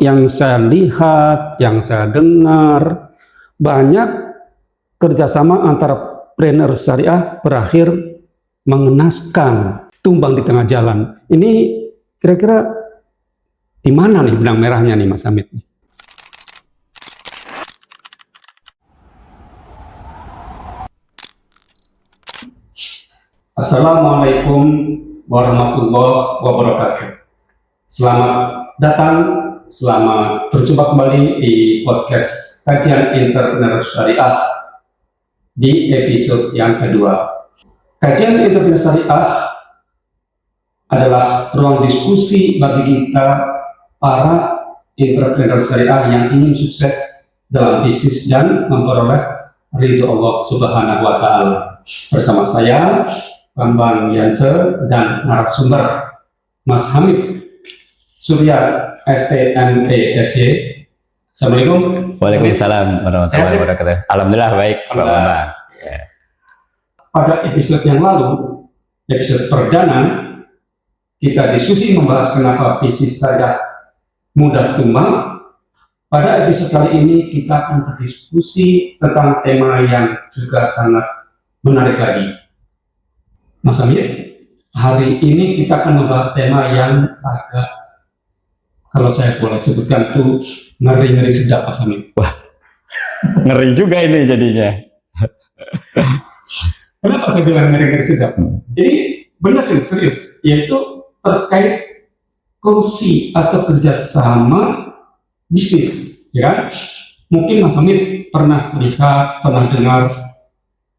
yang saya lihat, yang saya dengar, banyak kerjasama antara trainer syariah berakhir mengenaskan, tumbang di tengah jalan. Ini kira-kira di mana nih benang merahnya nih Mas Hamid? Assalamualaikum warahmatullahi wabarakatuh. Selamat datang, selamat berjumpa kembali di podcast Kajian Entrepreneur Syariah di episode yang kedua. Kajian Entrepreneur Syariah adalah ruang diskusi bagi kita para entrepreneur syariah yang ingin sukses dalam bisnis dan memperoleh ridho Allah Subhanahu wa Ta'ala. Bersama saya Bambang Yanse dan narasumber Mas Hamid Surya STMPSY. Assalamualaikum. Waalaikumsalam warahmatullahi wabarakatuh. Alhamdulillah baik, Pak Bambang. Pada episode yang lalu, episode perdana, kita diskusi membahas kenapa bisnis saya mudah tumbang. Pada episode kali ini kita akan berdiskusi tentang tema yang juga sangat menarik lagi. Mas Hamid, hari ini kita akan membahas tema yang agak, kalau saya boleh sebutkan tuh, ngeri-ngeri sedap, Mas Hamid. Wah, ngeri juga ini jadinya. Kenapa saya bilang ngeri-ngeri sedap? Jadi benar ini serius, yaitu terkait kongsi atau kerjasama bisnis, ya kan? Mungkin Mas Hamid pernah melihat, pernah dengar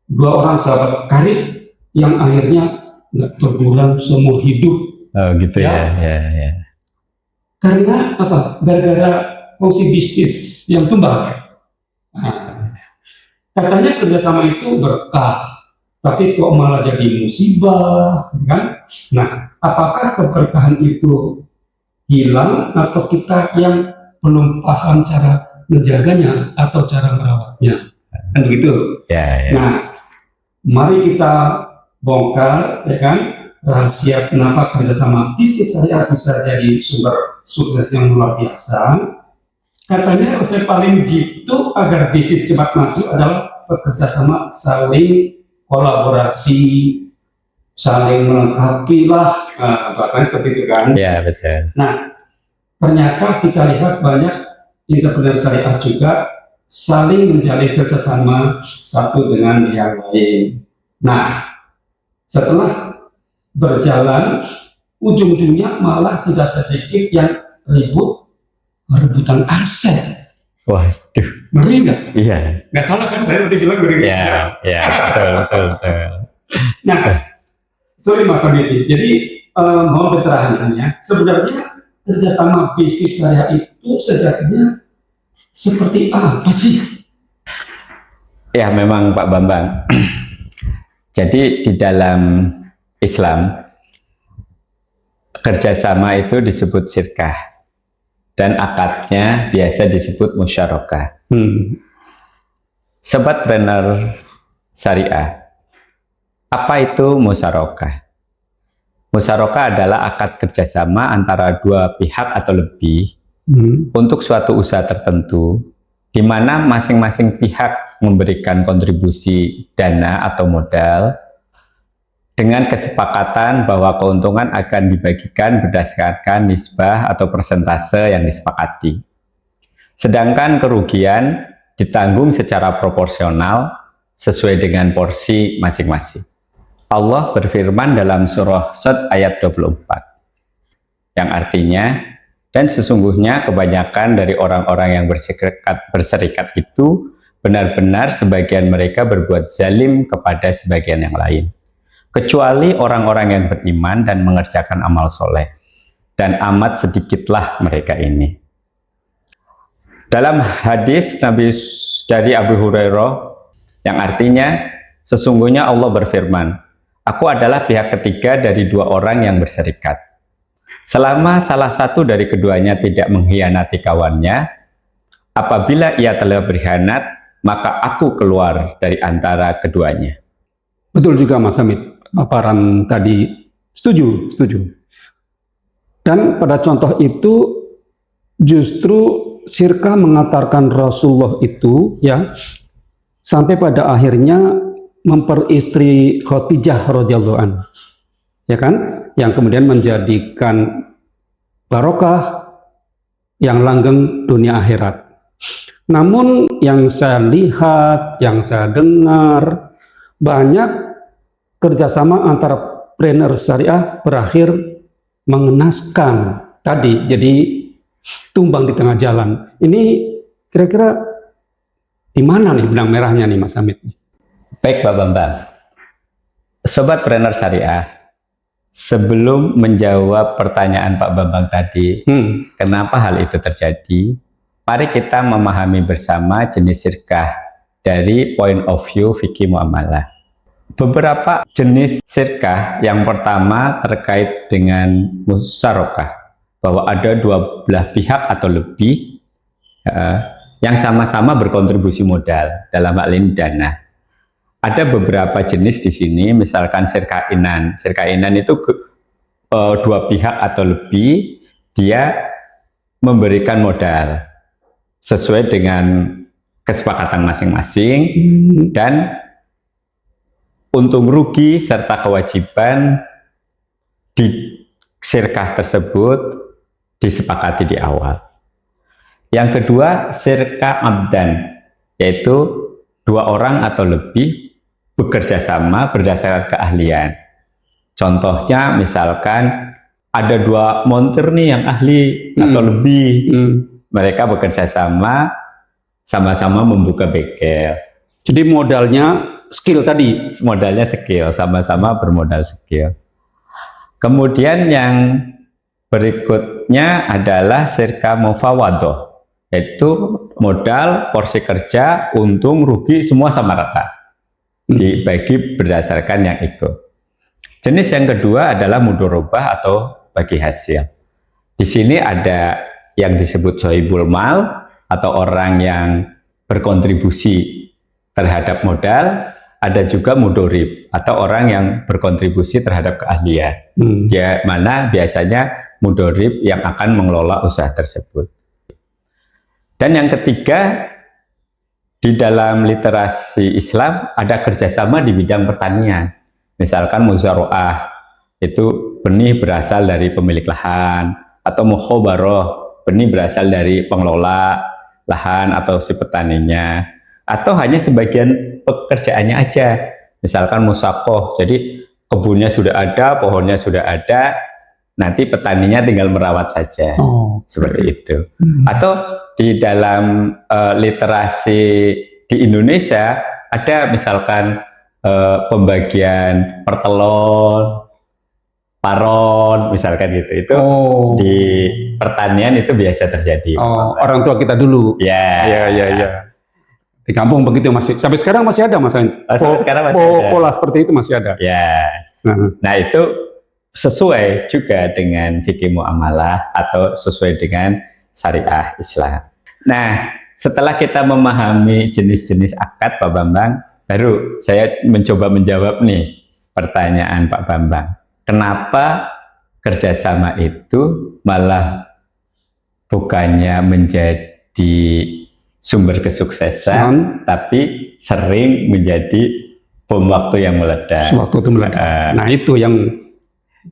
dua orang sahabat karib yang akhirnya nggak berbulan seumur hidup. Oh gitu ya. Karena apa? Gara-gara kongsi bisnis yang tumbang. Nah, katanya kerjasama itu berkah, tapi kok malah jadi musibah, kan? Nah, apakah keberkahan itu hilang atau kita yang belum paham cara menjaganya atau cara merawatnya? Kan begitu. Ya. Nah, mari kita bongkar, ya kan, rahasia kenapa kerjasama bisnis saya bisa jadi sumber sukses yang luar biasa. Katanya resep paling jitu agar bisnis cepat maju adalah bekerjasama, saling kolaborasi, saling melengkapi lah, bahasanya seperti itu kan. Ya betul. Nah, ternyata kita lihat banyak entrepreneur syariah juga saling menjalin kerjasama satu dengan yang lain. Nah, setelah berjalan, ujung-ujungnya malah tidak sedikit yang rebutan aset. Waduh. Ngeri nggak? Iya. Nggak salah kan saya tadi bilang ngeri. Ya, betul. Nah, sorry Mas Hamid. Jadi mohon pencerahannya. Sebenarnya kerjasama bisnis saya itu sejatinya seperti apa sih? Ya memang Pak Bambang. Jadi di dalam Islam kerjasama itu disebut syirkah dan akadnya biasa disebut musyarakah. Sobat trainer syariah, apa itu musyarakah? Musyarakah adalah akad kerjasama antara dua pihak atau lebih untuk suatu usaha tertentu, di mana masing-masing pihak memberikan kontribusi dana atau modal dengan kesepakatan bahwa keuntungan akan dibagikan berdasarkan nisbah atau persentase yang disepakati. Sedangkan kerugian ditanggung secara proporsional sesuai dengan porsi masing-masing. Allah berfirman dalam surah Shad ayat 24, yang artinya, dan sesungguhnya kebanyakan dari orang-orang yang berserikat itu benar-benar sebagian mereka berbuat zalim kepada sebagian yang lain, kecuali orang-orang yang beriman dan mengerjakan amal soleh, dan amat sedikitlah mereka ini. Dalam hadis Nabi dari Abu Hurairah, yang artinya, sesungguhnya Allah berfirman, aku adalah pihak ketiga dari dua orang yang berserikat. Selama salah satu dari keduanya tidak mengkhianati kawannya, apabila ia telah berkhianat, maka aku keluar dari antara keduanya. Betul juga Mas Hamid, paparan tadi setuju. Dan pada contoh itu justru Sirkah mengantarkan Rasulullah itu ya sampai pada akhirnya memperistri Khadijah radhiyallahu anha, ya kan, yang kemudian menjadikan barokah yang langgeng dunia akhirat. Namun yang saya lihat, yang saya dengar, banyak kerjasama antara trainer syariah berakhir mengenaskan tadi, jadi tumbang di tengah jalan. Ini kira-kira di mana nih benang merahnya nih Mas Hamid? Baik Pak Bambang, Sobat Trainer Syariah, sebelum menjawab pertanyaan Pak Bambang tadi, kenapa hal itu terjadi, mari kita memahami bersama jenis sirkah dari point of view fikih muamalah. Beberapa jenis sirkah, yang pertama terkait dengan musyarakah, bahwa ada dua belah pihak atau lebih yang sama-sama berkontribusi modal, dalam hal ini dana. Ada beberapa jenis di sini, misalkan sirkah inan. Sirkah inan itu dua pihak atau lebih, dia memberikan modal sesuai dengan kesepakatan masing-masing, dan untung rugi serta kewajiban di sirkah tersebut disepakati di awal. Yang kedua, sirkah abdan, yaitu dua orang atau lebih bekerja sama berdasarkan keahlian. Contohnya misalkan ada dua montir nih yang ahli atau lebih, mereka bekerja sama, sama-sama membuka bengkel. Jadi modalnya skill tadi. Modalnya skill, sama-sama bermodal skill. Kemudian yang berikutnya adalah sirkah mufawadoh, yaitu modal, porsi kerja, untung, rugi, semua sama rata. Dibagi berdasarkan yang itu. Jenis yang kedua adalah mudorobah atau bagi hasil. Di sini ada yang disebut sohibul mal atau orang yang berkontribusi terhadap modal, ada juga mudorib atau orang yang berkontribusi terhadap keahlian. Ya, mana biasanya mudorib yang akan mengelola usaha tersebut. Dan yang ketiga, di dalam literasi Islam ada kerjasama di bidang pertanian. Misalkan muzaroah, itu benih berasal dari pemilik lahan, atau mukhobaroh, benih berasal dari pengelola lahan atau si petaninya, atau hanya sebagian pekerjaannya aja. Misalkan musakoh, jadi kebunnya sudah ada, pohonnya sudah ada, nanti petaninya tinggal merawat saja. Seperti itu. Atau di dalam literasi di Indonesia ada misalkan pembagian pertelon, paron, misalkan gitu. Itu di pertanian itu biasa terjadi. Orang tua kita dulu. Ya. Di kampung begitu masih. Sampai sekarang masih ada Mas Hamid. Sekarang masih ada. Pola seperti itu masih ada. Ya. Nah itu sesuai juga dengan fikih muamalah atau sesuai dengan syariah Islam. Nah, setelah kita memahami jenis-jenis akad Pak Bambang, baru saya mencoba menjawab nih pertanyaan Pak Bambang. Kenapa kerjasama itu malah bukannya menjadi sumber kesuksesan, tapi sering menjadi bom waktu yang meledak. Waktu itu meledak. Nah itu yang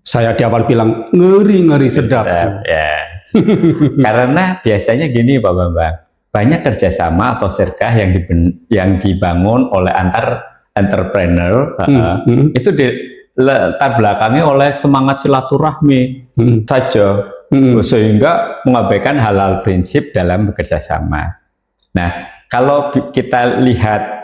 saya di awal bilang ngeri-ngeri sedap. Ya. Karena biasanya gini Pak Bambang, banyak kerjasama atau sirkah yang dibangun oleh antar entrepreneur itu dilatar belakangi oleh semangat silaturahmi saja, sehingga mengabaikan hal-hal prinsip dalam bekerja sama. Nah, kalau kita lihat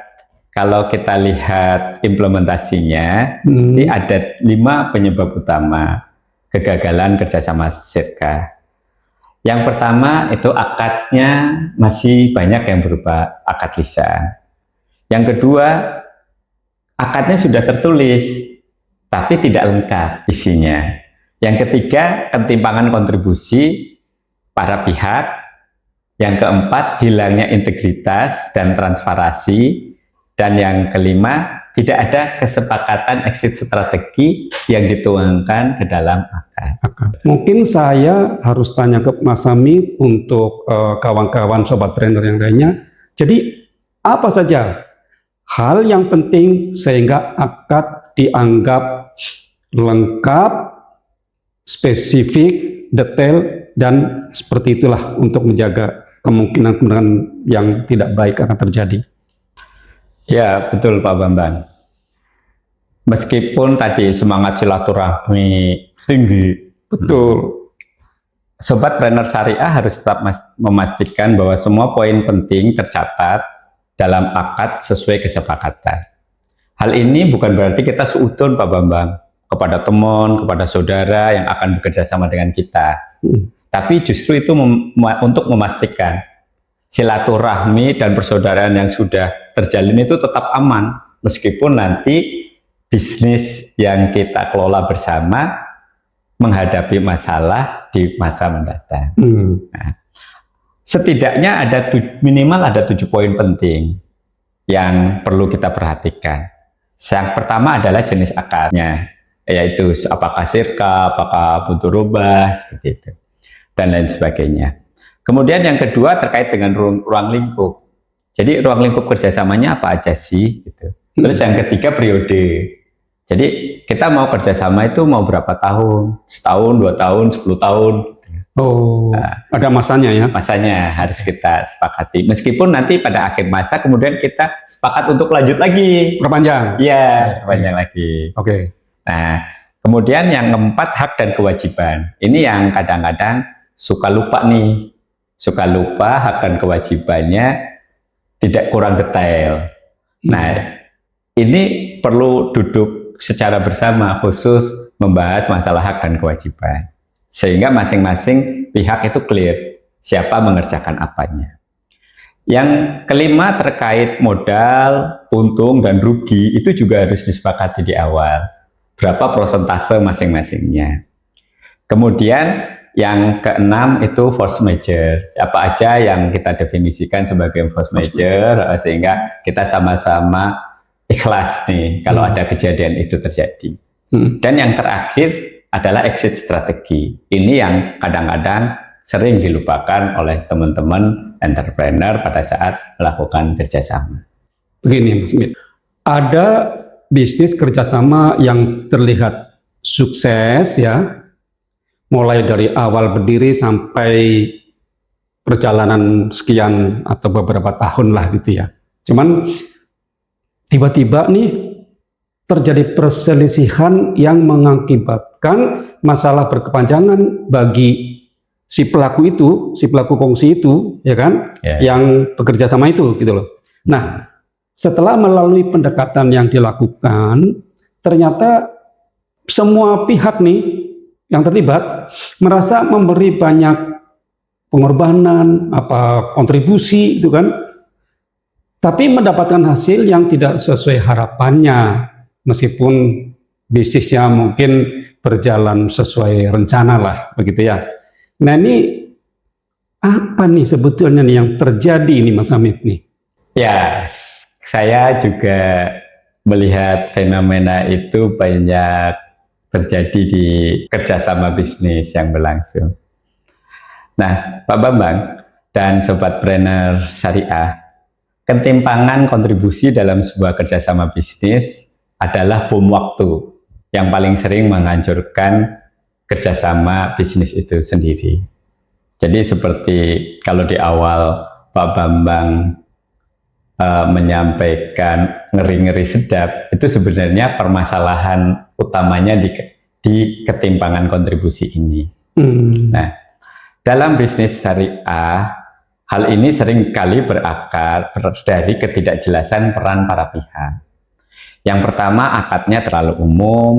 implementasinya, sih ada 5 penyebab utama kegagalan kerjasama sirkah. Yang pertama itu akadnya masih banyak yang berupa akad lisan. Yang kedua, akadnya sudah tertulis, tapi tidak lengkap isinya. Yang ketiga, ketimpangan kontribusi para pihak. Yang keempat, hilangnya integritas dan transparansi. Dan yang kelima, tidak ada kesepakatan exit strategi yang dituangkan ke dalam akad. akad. Mungkin saya harus tanya ke Mas Hamid untuk kawan-kawan sobat trainer yang lainnya. Jadi apa saja hal yang penting sehingga akad dianggap lengkap, spesifik, detail, dan seperti itulah untuk menjaga kemungkinan yang tidak baik akan terjadi. Ya, betul Pak Bambang. Meskipun tadi semangat silaturahmi tinggi, betul. Sobat Trainer Syariah harus tetap memastikan bahwa semua poin penting tercatat dalam akad sesuai kesepakatan. Hal ini bukan berarti kita seudon Pak Bambang kepada teman, kepada saudara yang akan bekerja sama dengan kita. Tapi justru itu untuk memastikan silaturahmi dan persaudaraan yang sudah terjalin itu tetap aman, meskipun nanti bisnis yang kita kelola bersama menghadapi masalah di masa mendatang. Nah, setidaknya minimal ada 7 poin penting yang perlu kita perhatikan. Yang pertama adalah jenis akadnya, yaitu apakah sirka, apakah mudharabah, seperti itu, dan lain sebagainya. Kemudian yang kedua terkait dengan ruang lingkup. Jadi ruang lingkup kerjasamanya apa aja sih? Gitu. Terus yang ketiga periode. Jadi kita mau kerjasama itu mau berapa tahun? Setahun, 2 tahun, 10 tahun. Oh, ada masanya ya? Masanya harus kita sepakati. Meskipun nanti pada akhir masa kemudian kita sepakat untuk lanjut lagi. Perpanjang? Iya, perpanjang lagi. Oke. Nah, kemudian yang keempat, hak dan kewajiban. Ini yang kadang-kadang suka lupa nih. Suka lupa hak dan kewajibannya tidak kurang detail. Nah, ini perlu duduk secara bersama khusus membahas masalah hak dan kewajiban. Sehingga masing-masing pihak itu clear siapa mengerjakan apanya. Yang kelima terkait modal, untung, dan rugi itu juga harus disepakati di awal. Berapa persentase masing-masingnya. Kemudian yang keenam itu force majeure. Apa aja yang kita definisikan sebagai force majeure sehingga kita sama-sama ikhlas nih kalau ada kejadian itu terjadi. Dan yang terakhir adalah exit strategi. Ini yang kadang-kadang sering dilupakan oleh teman-teman entrepreneur pada saat melakukan kerjasama. Begini Mas Hamid, ada bisnis kerjasama yang terlihat sukses ya, mulai dari awal berdiri sampai perjalanan sekian atau beberapa tahun lah gitu ya. Cuman tiba-tiba nih terjadi perselisihan yang mengakibatkan masalah berkepanjangan bagi si pelaku itu, si pelaku kongsi itu, ya kan, yang bekerja sama itu, gitu loh. Nah, setelah melalui pendekatan yang dilakukan, ternyata semua pihak nih yang terlibat merasa memberi banyak pengorbanan, kontribusi, itu kan, tapi mendapatkan hasil yang tidak sesuai harapannya. Meskipun bisnisnya mungkin berjalan sesuai rencana lah, begitu ya. Nah ini apa nih sebetulnya nih yang terjadi ini Mas Hamid nih? Ya, saya juga melihat fenomena itu banyak terjadi di kerjasama bisnis yang berlangsung. Nah, Pak Bambang dan Sobat Trainer Syariah, ketimpangan kontribusi dalam sebuah kerjasama bisnis adalah bom waktu yang paling sering menghancurkan kerjasama bisnis itu sendiri. Jadi seperti kalau di awal Pak Bambang menyampaikan ngeri-ngeri sedap, itu sebenarnya permasalahan utamanya di ketimpangan kontribusi ini. Nah, dalam bisnis syariah, hal ini seringkali berakar dari ketidakjelasan peran para pihak. Yang pertama, akadnya terlalu umum.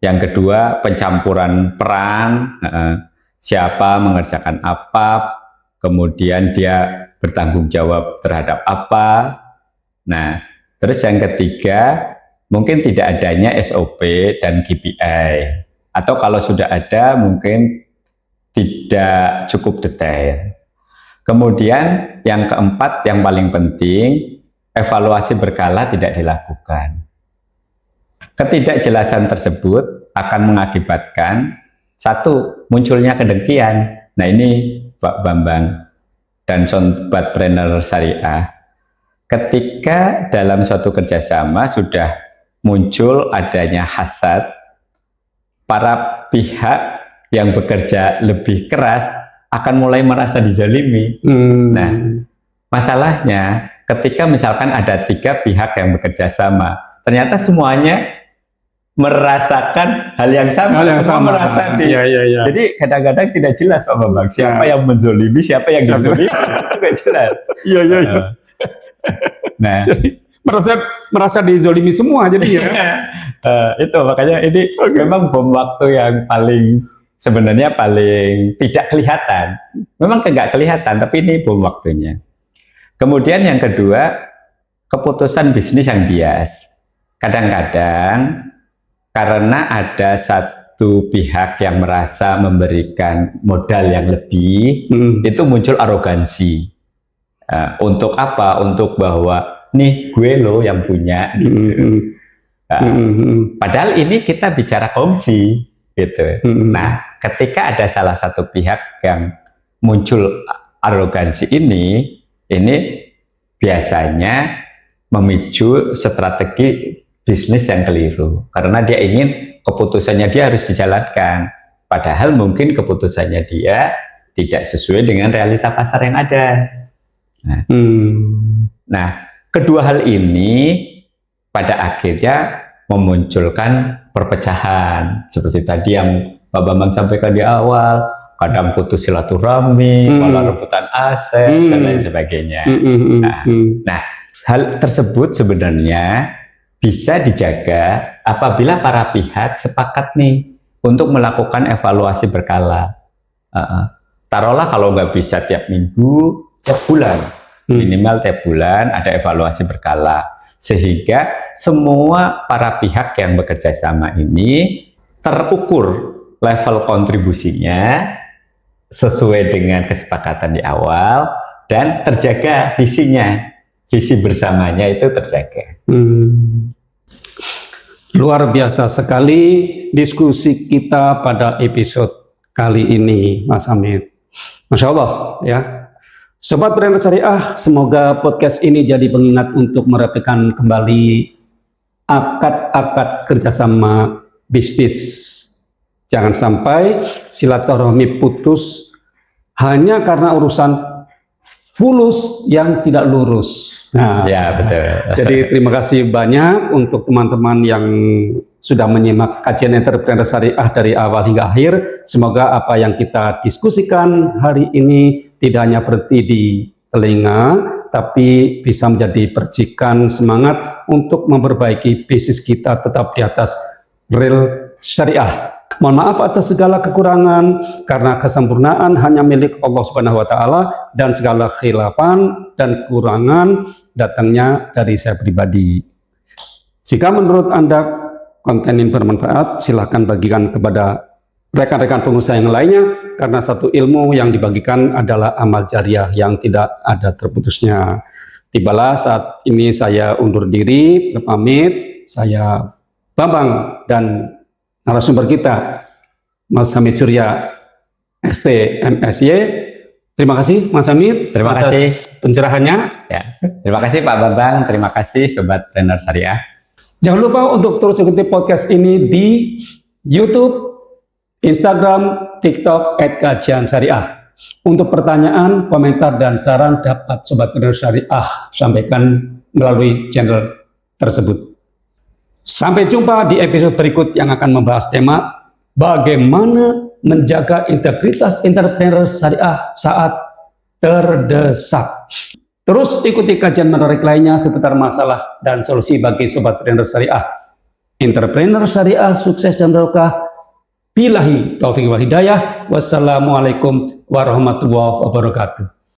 Yang kedua, pencampuran peran, siapa mengerjakan apa, kemudian dia bertanggung jawab terhadap apa. Nah, terus yang ketiga, mungkin tidak adanya SOP dan KPI. Atau kalau sudah ada, mungkin tidak cukup detail. Kemudian yang keempat, yang paling penting, evaluasi berkala tidak dilakukan. Ketidakjelasan tersebut akan mengakibatkan Satu, munculnya kedengkian. Nah ini Pak Bambang dan Sobat Trainer Syariah, ketika dalam suatu kerjasama sudah muncul adanya hasad, para pihak yang bekerja lebih keras akan mulai merasa dizalimi. Nah, masalahnya ketika misalkan ada 3 pihak yang bekerja sama, ternyata semuanya merasakan hal yang sama, merasa Jadi kadang-kadang tidak jelas Pak Bambang, siapa yang menzolimi, siapa yang dizolimi, itu nggak jelas. Nah, jadi merasa dizolimi semua jadi ya. Itu makanya ini memang bom waktu yang sebenarnya paling tidak kelihatan. Memang nggak kelihatan, tapi ini bom waktunya. Kemudian yang kedua, keputusan bisnis yang bias. Kadang-kadang karena ada satu pihak yang merasa memberikan modal yang lebih, itu muncul arogansi. Untuk apa? Untuk bahwa nih gue loh yang punya. Gitu. Padahal ini kita bicara kongsi. Gitu. Nah, ketika ada salah satu pihak yang muncul arogansi ini biasanya memicu strategi bisnis yang keliru, karena dia ingin keputusannya dia harus dijalankan, padahal mungkin keputusannya dia tidak sesuai dengan realita pasar yang ada. Nah, kedua hal ini pada akhirnya memunculkan perpecahan seperti tadi yang Pak Bambang sampaikan di awal, kadang putus silaturahmi, malah rebutan aset dan lain sebagainya. Nah, hal tersebut sebenarnya bisa dijaga apabila para pihak sepakat nih untuk melakukan evaluasi berkala. Taruhlah kalau nggak bisa tiap minggu, tiap bulan, minimal tiap bulan ada evaluasi berkala, sehingga semua para pihak yang bekerja sama ini terukur level kontribusinya sesuai dengan kesepakatan di awal dan terjaga visinya. Visi bersamanya itu terjaga. Luar biasa sekali diskusi kita pada episode kali ini, Mas Hamid. Masya Allah ya. Sobat Trainer Syariah, semoga podcast ini jadi pengingat untuk merapikan kembali akad-akad kerjasama bisnis. Jangan sampai silaturahmi putus hanya karena urusan fulus yang tidak lurus. Nah, ya betul. Jadi terima kasih banyak untuk teman-teman yang sudah menyimak kajian Entrepreneur Syariah dari awal hingga akhir. Semoga apa yang kita diskusikan hari ini tidak hanya berhenti di telinga, tapi bisa menjadi percikan semangat untuk memperbaiki bisnis kita tetap di atas real syariah. Mohon maaf atas segala kekurangan, karena kesempurnaan hanya milik Allah Subhanahu wa Ta'ala, dan segala khilafan dan kekurangan datangnya dari saya pribadi. Jika menurut Anda konten ini bermanfaat, silahkan bagikan kepada rekan-rekan pengusaha yang lainnya, karena satu ilmu yang dibagikan adalah amal jariah yang tidak ada terputusnya. Tibalah saat ini saya undur diri, pamit. Saya Bambang dan narasumber kita, Mas Hamid Surya, ST MSY. Terima kasih Mas Hamid. Terima kasih pencerahannya. Ya, terima kasih Pak Bambang. Terima kasih Sobat Trainer Syariah. Jangan lupa untuk terus ikuti podcast ini di YouTube, Instagram, TikTok @kajiansyariah. Untuk pertanyaan, komentar, dan saran dapat Sobat Trainer Syariah sampaikan melalui channel tersebut. Sampai jumpa di episode berikut yang akan membahas tema bagaimana menjaga integritas entrepreneur syariah saat terdesak. Terus ikuti kajian menarik lainnya seputar masalah dan solusi bagi Sobat Trainer Syariah. Entrepreneur Syariah sukses dan barokah. Billahi taufiq wal hidayah. Wassalamualaikum warahmatullahi wabarakatuh.